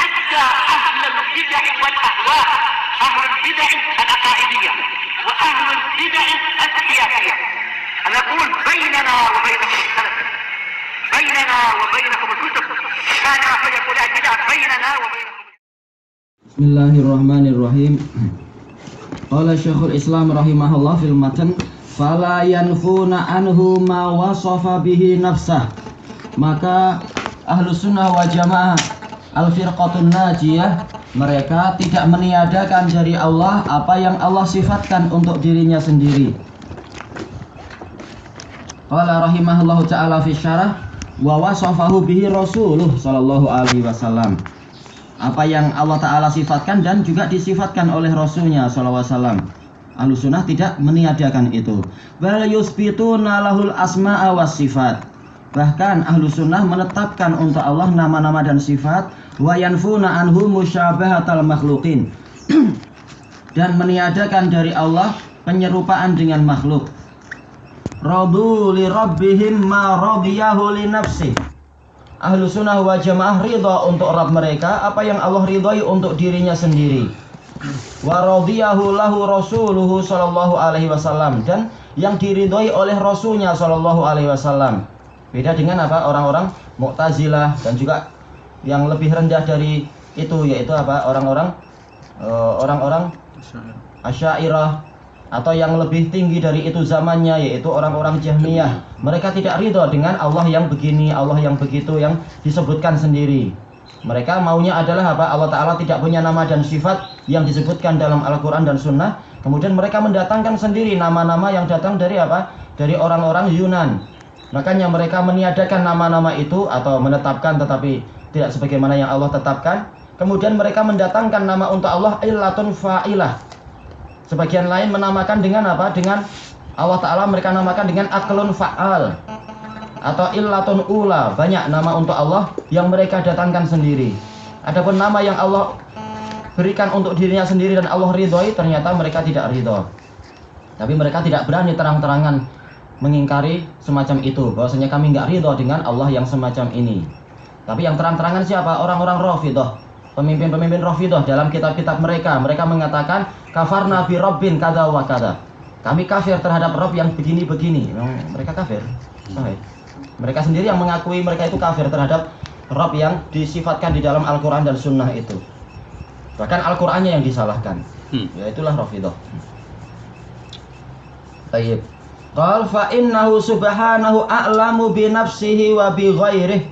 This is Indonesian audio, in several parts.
حتى أهل البدع والأهواء، أهل البدع العقائدية وأهل البدع السياسية. أنا أقول بيننا وبينكم السلف، بيننا وبينكم الكتب، كان فيقول البدع بيننا وبينكم. Bismillahirrahmanirrahim. Qala Syekhul Islam rahimahullah fil matan, fala yanfuna anhu ma wasafa bihi nafsah. Maka Ahlus Sunnah wal Jamaah Al-Firqatun Najiyah, mereka tidak meniadakan dari Allah apa yang Allah sifatkan untuk dirinya sendiri. Qala rahimahullahu ta'ala fi syarah, wa wasafahu bihi Rasuluh sallallahu alaihi wasallam. Apa yang Allah Ta'ala sifatkan dan juga disifatkan oleh Rasulnya SAW. Ahlus Sunnah tidak meniadakan itu. Bal yusbituna lahul asma'a was sifat. Bahkan Ahlus Sunnah menetapkan untuk Allah nama-nama dan sifat. Wa yanfuna anhu musyabahatal makhluqin. Dan meniadakan dari Allah penyerupaan dengan makhluk. Radu li rabbihim ma radiyahu li nafsih. Ahlus Sunnah wal Jamaah ridha untuk Rabb mereka apa yang Allah ridhai untuk dirinya sendiri. Wa radiyahu lahu rasuluhu sallallahu alaihi wasallam, dan yang diridhai oleh Rasulnya sallallahu alaihi wasallam. Beda dengan apa orang-orang Mu'tazilah dan juga yang lebih rendah dari itu, yaitu apa orang-orang Asy'ariyah, atau yang lebih tinggi dari itu zamannya, yaitu orang-orang Jahmiyah. Mereka tidak ridho dengan Allah yang begini, Allah yang begitu yang disebutkan sendiri. Mereka maunya adalah apa? Allah Ta'ala tidak punya nama dan sifat yang disebutkan dalam Al-Quran dan Sunnah. Kemudian mereka mendatangkan sendiri nama-nama yang datang dari apa? Dari orang-orang Yunan. Makanya mereka meniadakan nama-nama itu atau menetapkan tetapi tidak sebagaimana yang Allah tetapkan. Kemudian mereka mendatangkan nama untuk Allah illatun fa'ilah. Sebagian lain menamakan dengan apa? Dengan Allah Ta'ala mereka namakan dengan aklun fa'al atau illatun ula. Banyak nama untuk Allah yang mereka datangkan sendiri. Adapun nama yang Allah berikan untuk dirinya sendiri dan Allah ridhoi, ternyata mereka tidak ridho. Tapi mereka tidak berani terang-terangan mengingkari semacam itu, bahwasanya kami nggak ridho dengan Allah yang semacam ini. Tapi yang terang-terangan siapa? Orang-orang Rafidhah. Pemimpin-pemimpin Rafidhah dalam kitab-kitab mereka mengatakan kafarna bi rabbin kada wa kada. Kami kafir terhadap Rabb yang begini-begini. Mereka kafir. Mereka sendiri yang mengakui mereka itu kafir terhadap Rabb yang disifatkan di dalam Al-Quran dan Sunnah itu. Bahkan Al-Qurannya yang disalahkan. Ya itulah Rafidhah. Baik. Qal fa innahu subhanahu a'lamu bi nafsihi wa bi ghairihi.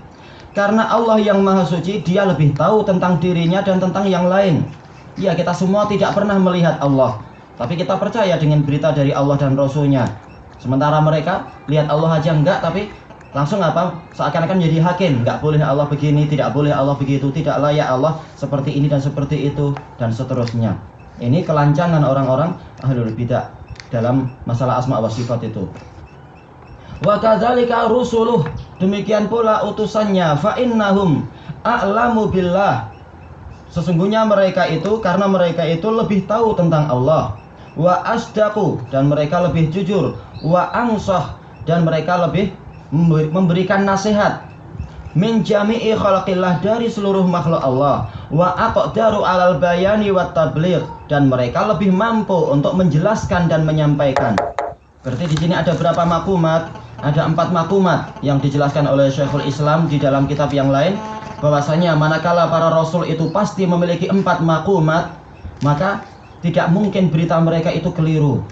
Karena Allah yang Maha Suci, dia lebih tahu tentang dirinya dan tentang yang lain. Ya, kita semua tidak pernah melihat Allah, tapi kita percaya dengan berita dari Allah dan Rasulnya. Sementara mereka lihat Allah aja enggak, tapi langsung apa? Seakan-akan menjadi hakim. Enggak boleh Allah begini, tidak boleh Allah begitu, tidak layak Allah seperti ini dan seperti itu, dan seterusnya. Ini kelancangan orang-orang ahlul bidah dalam masalah asma wa sifat itu. Wa kadzalika rusuluh, demikian pula utusannya, fa innahum a'lamu billah. Sesungguhnya mereka itu, karena mereka itu lebih tahu tentang Allah. Wa asdaqu, dan mereka lebih jujur. Wa ansah, dan mereka lebih memberikan nasihat. Min jami'i khalqillah, dari seluruh makhluk Allah. Wa aqdaru alal bayani wat tabligh, dan mereka lebih mampu untuk menjelaskan dan menyampaikan. Berarti di sini ada berapa makumat? Ada 4 makumat yang dijelaskan oleh Syekhul Islam di dalam kitab yang lain, bahwasanya manakala para rasul itu pasti memiliki 4 makumat, maka tidak mungkin berita mereka itu keliru.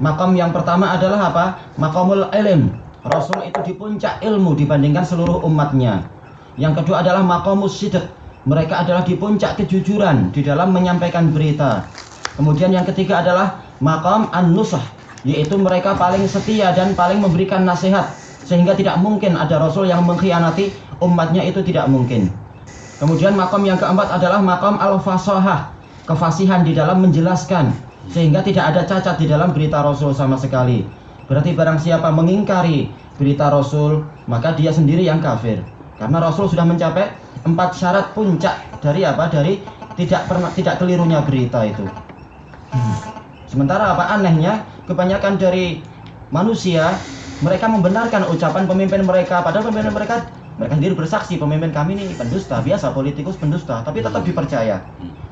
Makam yang pertama adalah apa? Makamul ilm. Rasul itu di puncak ilmu dibandingkan seluruh umatnya. Yang kedua adalah makamus sidq. Mereka adalah di puncak kejujuran di dalam menyampaikan berita. Kemudian yang ketiga adalah makam an-nusah, yaitu mereka paling setia dan paling memberikan nasihat, sehingga tidak mungkin ada rasul yang mengkhianati umatnya, itu tidak mungkin. Kemudian makam yang keempat adalah makam al-fasahah, kefasihan di dalam menjelaskan, sehingga tidak ada cacat di dalam berita rasul sama sekali. Berarti barang siapa mengingkari berita rasul, maka dia sendiri yang kafir, karena rasul sudah mencapai 4 syarat puncak dari apa? Dari tidak kelirunya berita itu. Sementara apa anehnya, kebanyakan dari manusia mereka membenarkan ucapan pemimpin mereka, padahal pemimpin mereka Mereka sendiri bersaksi pemimpin kami ini pendusta, biasa politikus pendusta, tapi tetap dipercaya.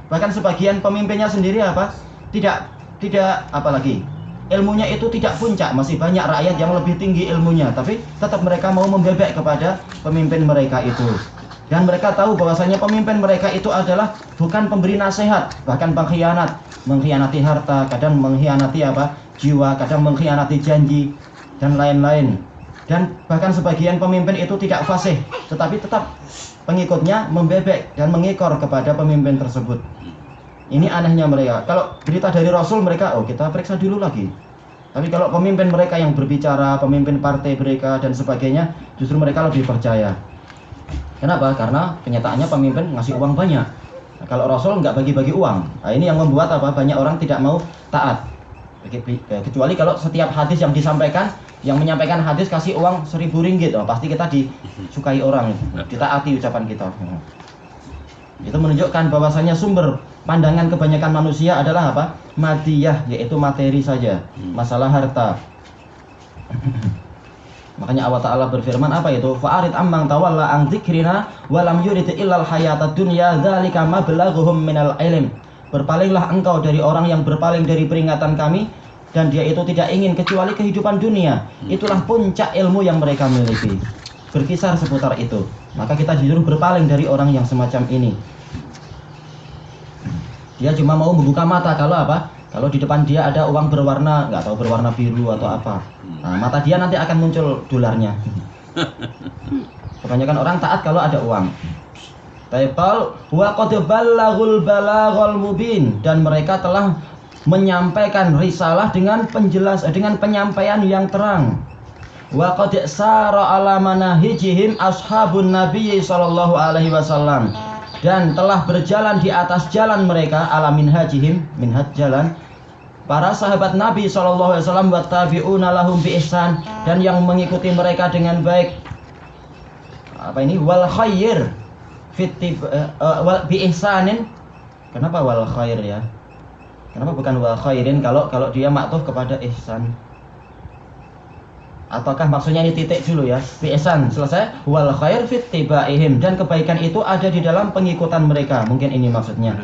Bahkan sebagian pemimpinnya sendiri apa? Tidak apalagi ilmunya itu tidak puncak, masih banyak rakyat yang lebih tinggi ilmunya, tapi tetap mereka mau membebek kepada pemimpin mereka itu. Dan mereka tahu bahwasanya pemimpin mereka itu adalah bukan pemberi nasihat, bahkan pengkhianat, mengkhianati harta, kadang mengkhianati jiwa, kadang mengkhianati janji dan lain-lain. Dan bahkan sebagian pemimpin itu tidak fasih, tetapi tetap pengikutnya membebek dan mengekor kepada pemimpin tersebut. Ini anehnya mereka. Kalau berita dari Rasul mereka, kita periksa dulu lagi. Tapi kalau pemimpin mereka yang berbicara, pemimpin partai mereka dan sebagainya, justru mereka lebih percaya. Kenapa? Karena kenyataannya pemimpin ngasih uang banyak. Nah, kalau Rasul nggak bagi-bagi uang. Nah, ini yang membuat banyak orang tidak mau taat. Kecuali kalau setiap hadis yang disampaikan, yang menyampaikan hadis kasih uang 1.000 ringgit, pasti kita disukai orang, ditaati ucapan kita. Itu menunjukkan bahwasanya sumber pandangan kebanyakan manusia adalah madiyah, yaitu materi saja, masalah harta. Makanya Allah Ta'ala berfirman apa itu? Fa'arid ammang tawalla an dzikrina wa lam yurid illal hayatad dunya dzalika mablaghuhum minal ilm. Berpalinglah engkau dari orang yang berpaling dari peringatan kami, dan dia itu tidak ingin kecuali kehidupan dunia. Itulah puncak ilmu yang mereka miliki. Berkisar seputar itu. Maka kita disuruh berpaling dari orang yang semacam ini. Dia cuma mau membuka mata kalau di depan dia ada uang berwarna, nggak tahu berwarna biru atau apa. Nah, mata dia nanti akan muncul dolarnya. Kebanyakan orang taat kalau ada uang. Taibal wa qad ballaghul balaghal mubin, dan mereka telah menyampaikan risalah dengan penyampaian yang terang. Wa qad sara ala manahijihim ashabun nabiy sallallahu alaihi wasallam, dan telah berjalan di atas jalan mereka, ala minhajihim, minhaj jalan para sahabat Nabi sallallahu alaihi wasallam, wa tabi'una lahum bi ihsan, dan yang mengikuti mereka dengan baik. Wal khair wal bi ihsanin. Kenapa wal khair ya? Kenapa bukan wal khairin kalau dia maktuf kepada ihsan? Ataukah maksudnya ini titik dulu ya? Bi ihsan selesai, wal khair fit tibaihim, dan kebaikan itu ada di dalam pengikutan mereka. Mungkin ini maksudnya.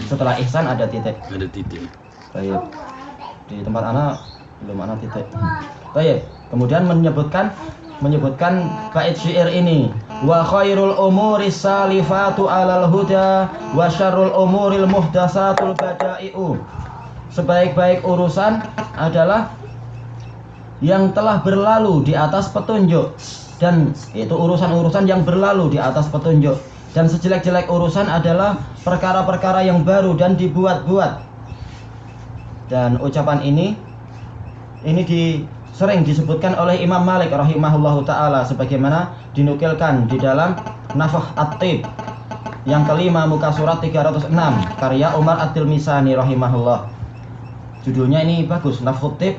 Setelah ihsan ada titik. Ada titik. Baik. Di tempat anak belum ada titik. Baik. Kemudian menyebutkan bait syair ini, wa khairul umuri salifatu alal huda wa syarrul umuril muhdatsatul bada'i'u. Sebaik-baik urusan adalah yang telah berlalu di atas petunjuk, dan itu urusan-urusan yang berlalu di atas petunjuk, dan sejelek-jelek urusan adalah perkara-perkara yang baru dan dibuat-buat. Dan ucapan ini sering disebutkan oleh Imam Malik rahimahullahu ta'ala, sebagaimana dinukilkan di dalam Nafah At-Tib yang kelima muka surat 306 karya Umar At-Tilmisani rahimahullah. Judulnya ini bagus, Nafah At-Tib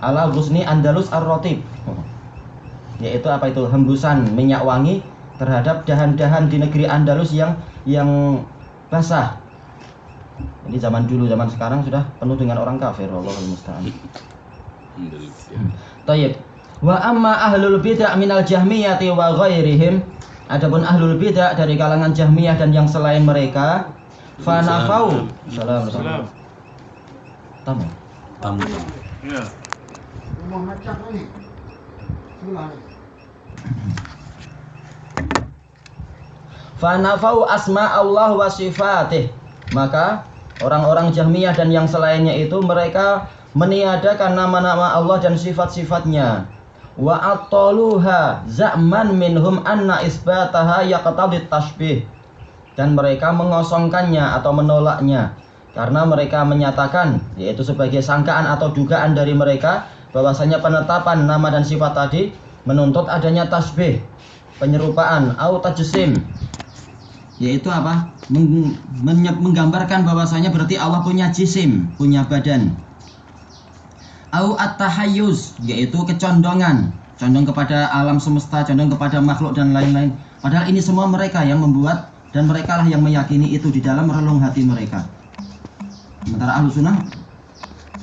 ala Ghusni Andalus Ar-Ratib, yaitu hembusan minyak wangi terhadap dahan-dahan di negeri Andalus yang basah. Ini zaman dulu, zaman sekarang sudah penuh dengan orang kafir, wallahul musta'an. Tayyib. Wa amma ahlul bid'ah minal jahmiyati wa ghairihim, adapun ahlul bid'ah dari kalangan Jahmiyah dan yang selain mereka, fanafau. Salam. Tamu. Ya. Fanafau asma Allah wa sifatih. Maka orang-orang Jahmiyah dan yang selainnya itu mereka meniadakan nama-nama Allah dan sifat-sifatnya. Wa ataluha za'man minhum anna isbataha yaqtadi tashbih, dan mereka mengosongkannya atau menolaknya karena mereka menyatakan, yaitu sebagai sangkaan atau dugaan dari mereka, bahwasanya penetapan nama dan sifat tadi menuntut adanya tasbih, penyerupaan, au tajsim, yaitu menggambarkan bahwasanya berarti Allah punya jisim, punya badan. Au at-tahayyuz, yaitu kecondongan, condong kepada alam semesta, condong kepada makhluk dan lain-lain. Padahal ini semua mereka yang membuat, dan mereka lah yang meyakini itu di dalam relung hati mereka. Sementara ahlu sunnah,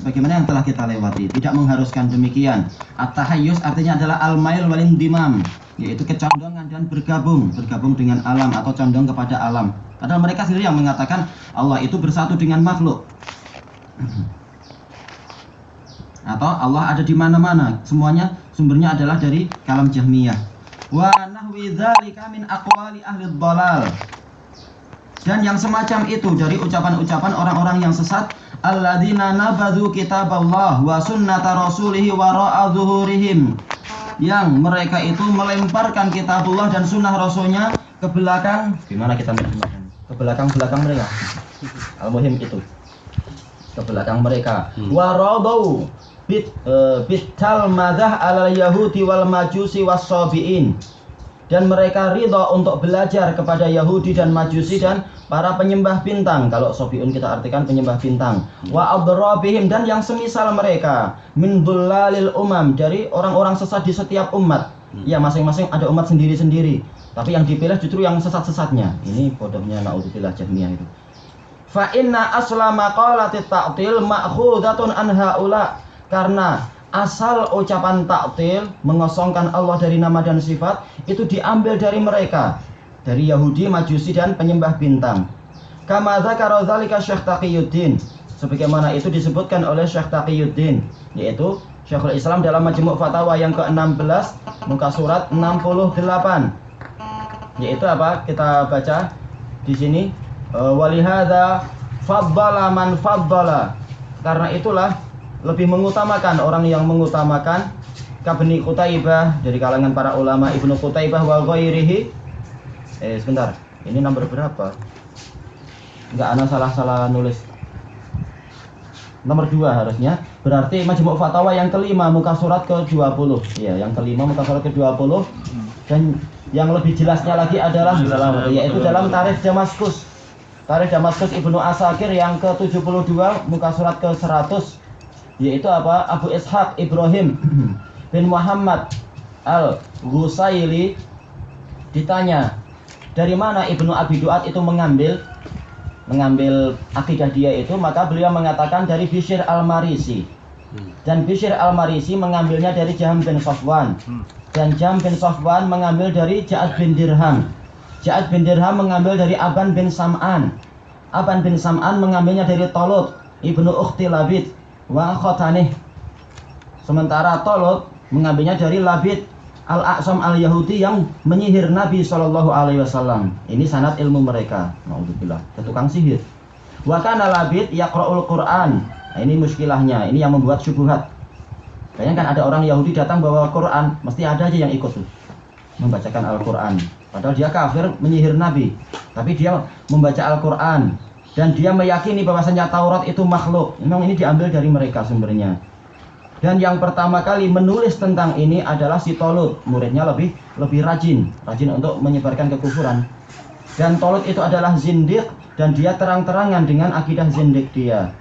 bagaimana yang telah kita lewati, tidak mengharuskan demikian. At-tahayyuz artinya adalah al-mail wal indimam, yaitu kecondongan dan bergabung dengan alam atau condong kepada alam. Padahal mereka sendiri yang mengatakan Allah itu bersatu dengan makhluk. Atau Allah ada di mana-mana. Semuanya sumbernya adalah dari kalam Jahmiyah. Wa nahwi dzalika min aqwali ahli dhalal. Dan yang semacam itu dari ucapan-ucapan orang-orang yang sesat, alladzina nabadhu kitaballah wa sunnata rasulih wara'a zuhurihim, yang mereka itu melemparkan kitabullah dan sunnah rasulnya ke belakang. Gimana kita menerjemahkan? Ke belakang mereka. Al-muhim itu ke belakang mereka. Waradau bital madah alal yahudi wal majusi was sabiin, dan mereka ridha untuk belajar kepada Yahudi dan Majusi dan para penyembah bintang. Kalau sabiun kita artikan penyembah bintang. Wa adrabihim, dan yang semisal mereka, min dhullalil umam, dari orang-orang sesat di setiap umat. Ya, masing-masing ada umat sendiri-sendiri, tapi yang dipilih justru yang sesat-sesatnya. Ini bodohnya naudzubillah Jahmiyah itu. Fa inna asla maqalatit ta'til ma'khudatun an haula, karena asal ucapan ta'til, mengosongkan Allah dari nama dan sifat, itu diambil dari mereka, dari Yahudi, Majusi dan penyembah bintang. Kama dzakara dzalika Syekh Taqiyuddin, sebagaimana itu disebutkan oleh Syekh Taqiyuddin, yaitu Syekhul Islam dalam Majmu' Fatawa yang ke-16 muka surat 68. Yaitu apa? Kita baca di sini, walihadza faddala man faddala, karena itulah lebih mengutamakan orang yang mengutamakan, Kabni Qutaibah, dari kalangan para ulama, Ibnu Qutaibah wa ghairihi. Sebentar, ini nomor berapa? Enggak, ana salah nulis. Nomor 2 harusnya. Berarti Majmu' Fatawa yang kelima muka surat ke-20. Iya, yang kelima muka surat ke-20. Dan yang lebih jelasnya lagi adalah yaitu dalam Tarikh Damaskus. Tarikh Damaskus Ibnu Asakir yang ke-72 muka surat ke-100. Yaitu apa? Abu Ishaq Ibrahim bin Muhammad Al-Ghusaili ditanya, dari mana Ibnu Abi Duat itu mengambil akidah dia itu, maka beliau mengatakan dari Bishr Al-Marisi. Dan Bishr Al-Marisi mengambilnya dari Jahm bin Safwan. Dan Jahm bin Safwan mengambil dari Ja'ad bin Dirham. Ja'ad bin Dirham mengambil dari Aban bin Sam'an. Aban bin Sam'an mengambilnya dari Talut Ibnu Ukhti Labid wa Khotanih. Sementara Talut mengambilnya dari Labid Al-Aqsam Al-Yahudi yang menyihir Nabi SAW. Ini sanad ilmu mereka. Naudzubillah, tukang sihir. Wa kana Labid yaqra'ul Qur'an. Nah, ini muskilahnya, ini yang membuat syubhat. Bayangkan ada orang Yahudi datang bawa Quran, mesti ada aja yang ikut tuh membacakan Al-Quran. Padahal dia kafir menyihir Nabi, tapi dia membaca Al-Quran. Dan dia meyakini bahwasanya Taurat itu makhluk. Memang ini diambil dari mereka sumbernya. Dan yang pertama kali menulis tentang ini adalah si Talut. Muridnya lebih rajin untuk menyebarkan kekufuran. Dan Talut itu adalah zindiq, dan dia terang-terangan dengan akidah zindiq dia.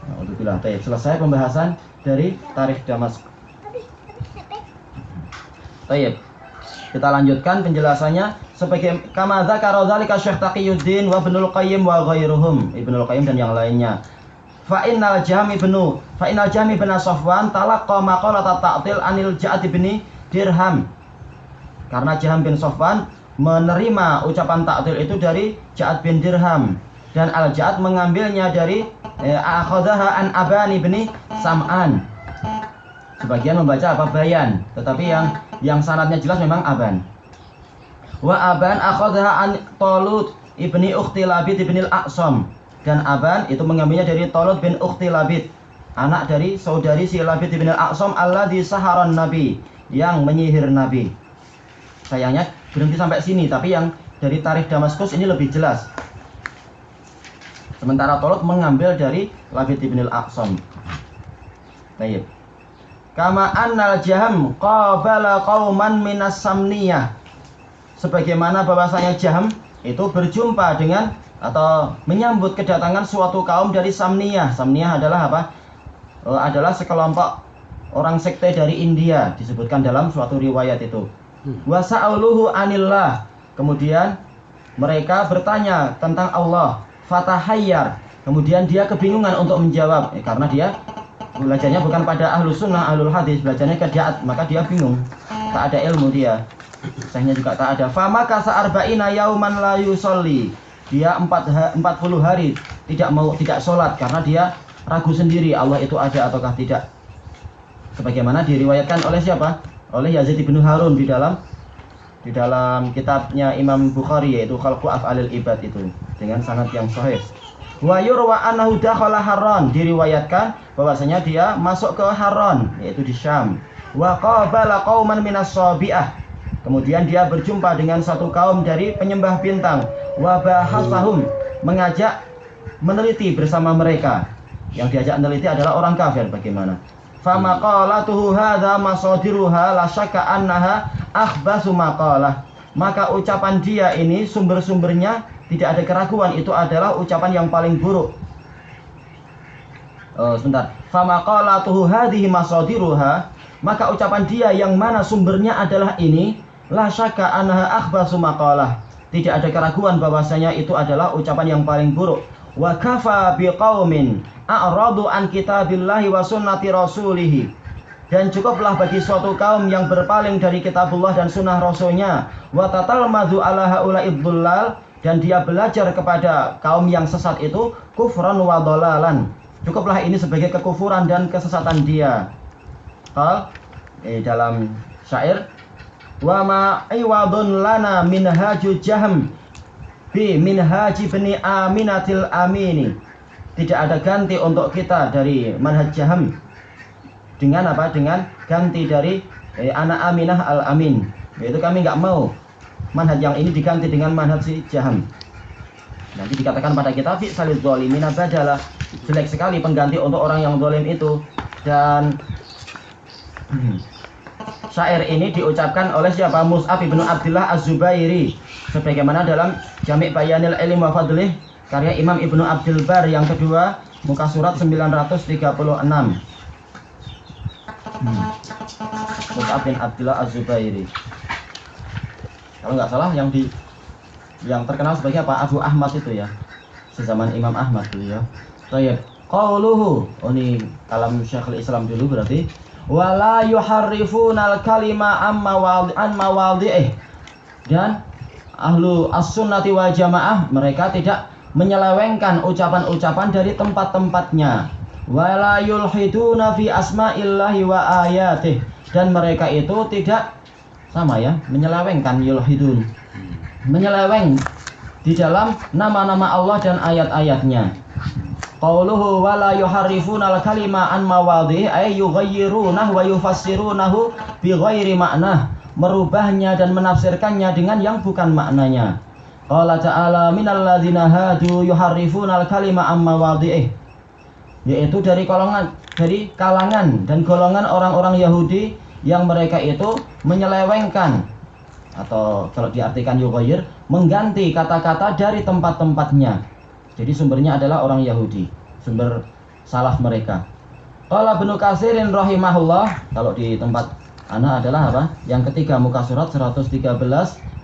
Alhamdulillah. Selesai pembahasan dari Tarikh Damaskus. Baik. Kita lanjutkan penjelasannya sebagai kama dzakara dzalika Syekh Taqiyuddin wa Ibnul Qayyim wa ghairuhum, Ibnul Qayyim dan yang lainnya. Fa innal Jahmi bin Safwan talaqqa maqalat ta'til anil Ja'ad bin Dirham. Karena Jahm bin Safwan menerima ucapan ta'til itu dari Ja'ad bin Dirham, dan Al-Ja'ad mengambilnya dari akhadhaha an Abani bin Sam'an. Sebagian membaca apa Bayan, tetapi yang sanadnya jelas memang Aban. Wa Aban akhadha an Talut ibni Ukhti Labid ibn al-Aqsam, dan Aban itu mengambilnya dari Talut bin Ukhti Labid, anak dari saudari si Labid ibn al-Aqsam alladzi saharan Nabi, yang menyihir Nabi. Sayangnya berhenti sampai sini, tapi yang dari Tarikh Damaskus ini lebih jelas. Sementara Talut mengambil dari Labid ibn al-Aqsam. Baik. Kama annal Jahm qabala qauman minas Samniyah. Sebagaimana bahwasanya Jahm itu berjumpa dengan atau menyambut kedatangan suatu kaum dari Samniyah. Samniyah adalah apa? Adalah sekelompok orang sekte dari India, disebutkan dalam suatu riwayat itu. Wa sa'aluhu anillah. Kemudian mereka bertanya tentang Allah. Fatahayyar. Kemudian dia kebingungan untuk menjawab, karena dia belajarnya bukan pada ahlu sunnah, ahlul hadis, belajarnya ke Ja'ad, maka dia bingung, tak ada ilmu dia. Sahihnya juga tak ada. Fama kasa arba'ina yauman la yusolli. Dia 40 hari tidak sholat karena dia ragu sendiri Allah itu ada ataukah tidak. Sebagaimana diriwayatkan oleh siapa? Oleh Yazid bin Harun di dalam kitabnya Imam Bukhari, yaitu Khalqu Af'alil Ibad, itu dengan sanad yang sahih. Wa yurwa annahu dakhala Harran, diriwayatkan bahwasanya dia masuk ke Harran, yaitu di Syam. Wa qabala qauman minas Sabi'ah, kemudian dia berjumpa dengan satu kaum dari penyembah bintang. Wa bahasahum, mengajak meneliti bersama mereka. Yang diajak meneliti adalah orang kafir. Bagaimana? Fama qalatuhu hadza masadiruha la syakka annaha akhbasu maqalah. Maka ucapan dia ini sumber-sumbernya tidak ada keraguan, itu adalah ucapan yang paling buruk. Sebentar. Fama qalatuhu hadhihi masadiruha, maka ucapan dia yang mana sumbernya adalah ini, la syakka annaha akhbasu maqalah. Tidak ada keraguan bahwasanya itu adalah ucapan yang paling buruk. Wa kafa biqaumin a'radu an kitabillahi wa sunnati rasulih, dan cukuplah bagi suatu kaum yang berpaling dari kitabullah dan sunnah rasulnya. Wa tatalmadhu ala haula'id dhullal, dan dia belajar kepada kaum yang sesat itu, kufran wa dhalalan. Cukuplah ini sebagai kekufuran dan kesesatan dia. Dalam syair, wa ma iwadun lana minhaju jahm bi minhaji bani aminatil amini. Tidak ada ganti untuk kita dari manhaj Jahm dengan apa? Dengan ganti dari anak Aminah al-Amin. Yaitu kami nggak mau manhaj yang ini diganti dengan manhaj si Jahm. Nanti dikatakan pada kita fi salil zalimina badalah, jelek sekali pengganti untuk orang yang zalim itu. Dan syair ini diucapkan oleh siapa? Mus'ab bin Abdullah Az-Zubairi, sebagaimana dalam Jami' Bayanil Ilm wa Fadlih karya Imam Ibnu Abdul Bar yang kedua, muka surat 936. Mus'ab bin Abdullah Az-Zubairi. Kalau nggak salah yang terkenal sebagai apa? Abu Ahmad itu ya. Sezaman Imam Ahmad dulu ya. Baik. Qauluhu, ini kalam Syekhul Islam dulu berarti. Wala yuharrifunal kalima an mawadhi'ih. Dan ahlu as-sunnati wal jamaah, mereka tidak menyelewengkan ucapan-ucapan dari tempat-tempatnya. Wala yulhiduna fi asma'illahi wa ayatih, dan mereka itu tidak sama ya, menyelewengkan, yulhidun, menyeleweng di dalam nama-nama Allah dan ayat-ayatnya. Qauluhu wala yuharrifuna al-kalima an mawadhihi ay yughayyirunahu wa yufassirunahu bi ghairi ma'nah, merubahnya dan menafsirkannya dengan yang bukan maknanya. Qala ta'ala minal ladzina hadu yuharrifuna al-kalima an mawadhihi, yaitu dari kalangan dan golongan orang-orang Yahudi yang mereka itu menyelewengkan, atau kalau diartikan yughayyir, mengganti kata-kata dari tempat-tempatnya. Jadi sumbernya adalah orang Yahudi, sumber salah mereka. Qala Ibnu Katsirin rahimahullah, kalau di tempat ana adalah apa? Yang ketiga, muka surat 113,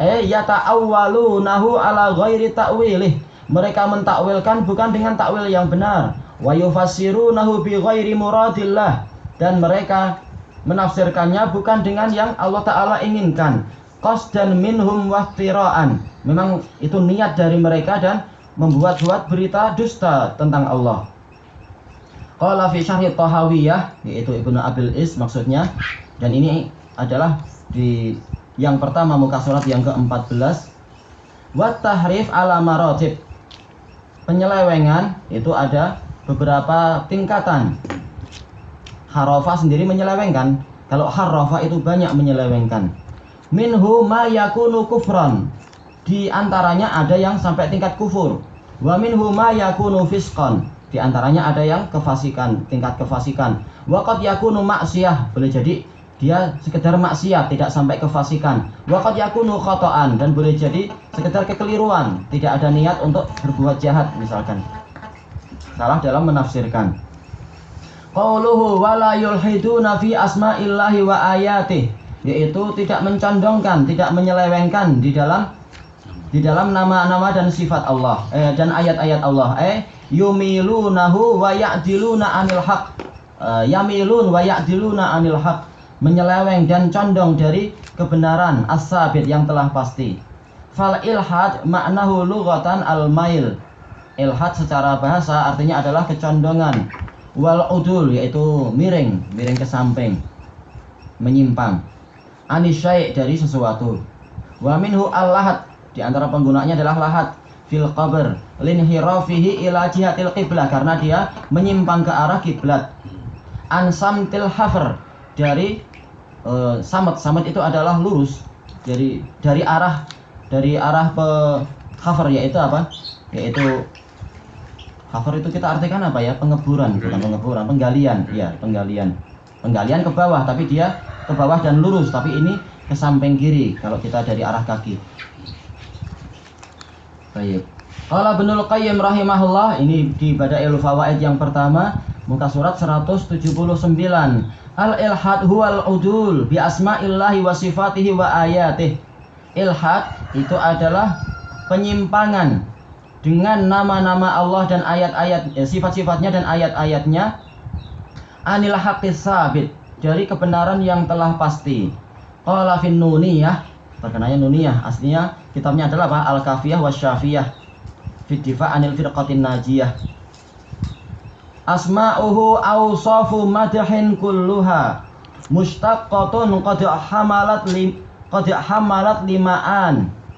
yata'awwalunahu ala ghairi ta'wilih, mereka mentakwilkan bukan dengan takwil yang benar. Wa yufassirunahu bi ghairi muradillah, dan mereka menafsirkannya bukan dengan yang Allah Ta'ala inginkan. Qasdan minhum wahtira'an, memang itu niat dari mereka dan membuat-buat berita dusta tentang Allah. Qala fi syarhi Tahawiyah, yaitu Ibnu Abil Is maksudnya, dan ini adalah di yang pertama muka surat yang ke-14. Wa tahrif ala maratib, penyelewengan itu ada beberapa tingkatan. Harafah sendiri menyelewengkan, kalau harafah itu banyak menyelewengkan. Minhu ma yakunu kufran, di antaranya ada yang sampai tingkat kufur. Wa minhu ma yakunu fisqan, di antaranya ada yang kefasikan, tingkat kefasikan. Wa qad yakunu maksiyah, boleh jadi dia sekedar maksiat, tidak sampai kefasikan. Wa qad yakunu khata'an, dan boleh jadi sekedar kekeliruan, tidak ada niat untuk berbuat jahat misalkan. Salah dalam menafsirkan. Qauluhu wala yulhiduna fi asma'illahi wa ayatih, yaitu tidak mencondongkan, tidak menyelewengkan di dalam nama-nama dan sifat Allah dan ayat-ayat Allah. Yumilunahu wa ya'diluna anil haq, yamilun wa ya'diluna anil haq, menyeleweng dan condong dari kebenaran as-sabit yang telah pasti. Fal ilhad maknahu lughatan al-mail. Ilhad secara bahasa artinya adalah kecondongan. Wal udul yaitu miring ke samping, menyimpang. Anisyai dari sesuatu. Wa minhu al-lahad, di antara penggunaannya adalah lahad fil qabr linhirafihi ila jihatil qiblah, karena dia menyimpang ke arah kiblat. An samtil hafr, dari samat itu adalah lurus, dari arah hafr, yaitu apa? Yaitu hafr itu kita artikan apa ya? Pengeburan, bukan pengeburan, penggalian, ya, penggalian ke bawah, tapi dia ke bawah dan lurus, tapi ini ke samping kiri kalau kita dari arah kaki. Baik. Qala Ibnul Qayyim rahimahullah, ini di Bada'iul Fawaid yang pertama, muka surat 179. Al-ilhad huwal udul bi asma'illahi wa sifatihi wa ayatih. Ilhad itu adalah penyimpangan dengan nama-nama Allah dan ayat-ayat, sifat-sifatnya dan ayat-ayatnya, anil haqqis sabit, dari kebenaran yang telah pasti. Qala fin nuniyah, terkenanya nuniyah, aslinya kitabnya adalah apa? Al-Kafiyah wasyafiyah fi difa' anil firqatin najiyah. Asma'uhu awsafu madhin kulluha mustaqqatun qad hamalat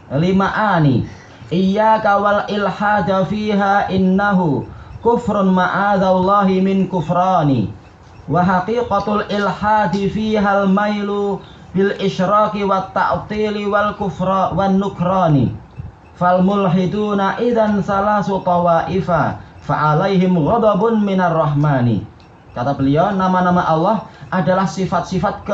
lima'ani iyyaka wal ilhada fiha innahu kufrun ma'adzallahi min kufrani wa haqiqatul ilhadi fiha al mailu bil isyraki wat ta'tili wal kufra wan nukrani fal mulhiduna idzan salasu tawaifa fa'alaihim ghadabun minar rahmani. Kata beliau, nama-nama Allah adalah sifat-sifat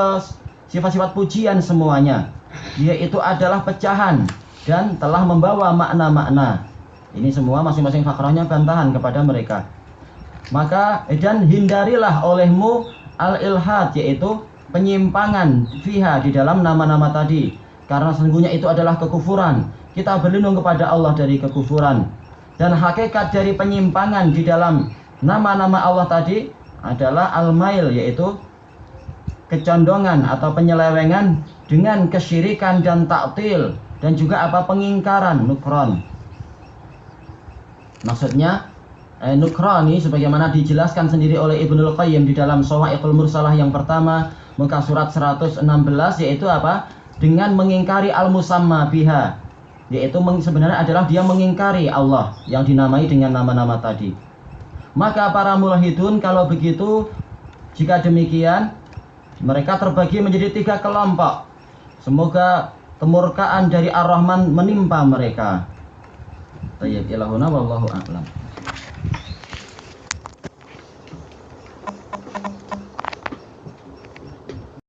pujian semuanya. Dia itu adalah pecahan dan telah membawa makna-makna. Ini semua masing-masing fakrahnya bantahan kepada mereka. Maka dan hindarilah olehmu al-ilhad, yaitu penyimpangan fiha, di dalam nama-nama tadi, karena sesungguhnya itu adalah kekufuran. Kita berlindung kepada Allah dari kekufuran. Dan hakikat dari penyimpangan di dalam nama-nama Allah tadi adalah al-mail, yaitu kecondongan atau penyelewengan dengan kesyirikan dan ta'til, dan juga apa? Pengingkaran, nukron. Maksudnya nukroni sebagaimana dijelaskan sendiri oleh Ibnul Qayyim di dalam Shawa'iqul Mursalah yang pertama, muka surat 116, yaitu apa? Dengan mengingkari al-musamma biha, yaitu sebenarnya adalah dia mengingkari Allah yang dinamai dengan nama-nama tadi. Maka para mulhidun kalau begitu, jika demikian, mereka terbagi menjadi 3 kelompok. Semoga kemurkaan dari Ar-Rahman menimpa mereka. Tayyib ilahuna wallahu a'lam.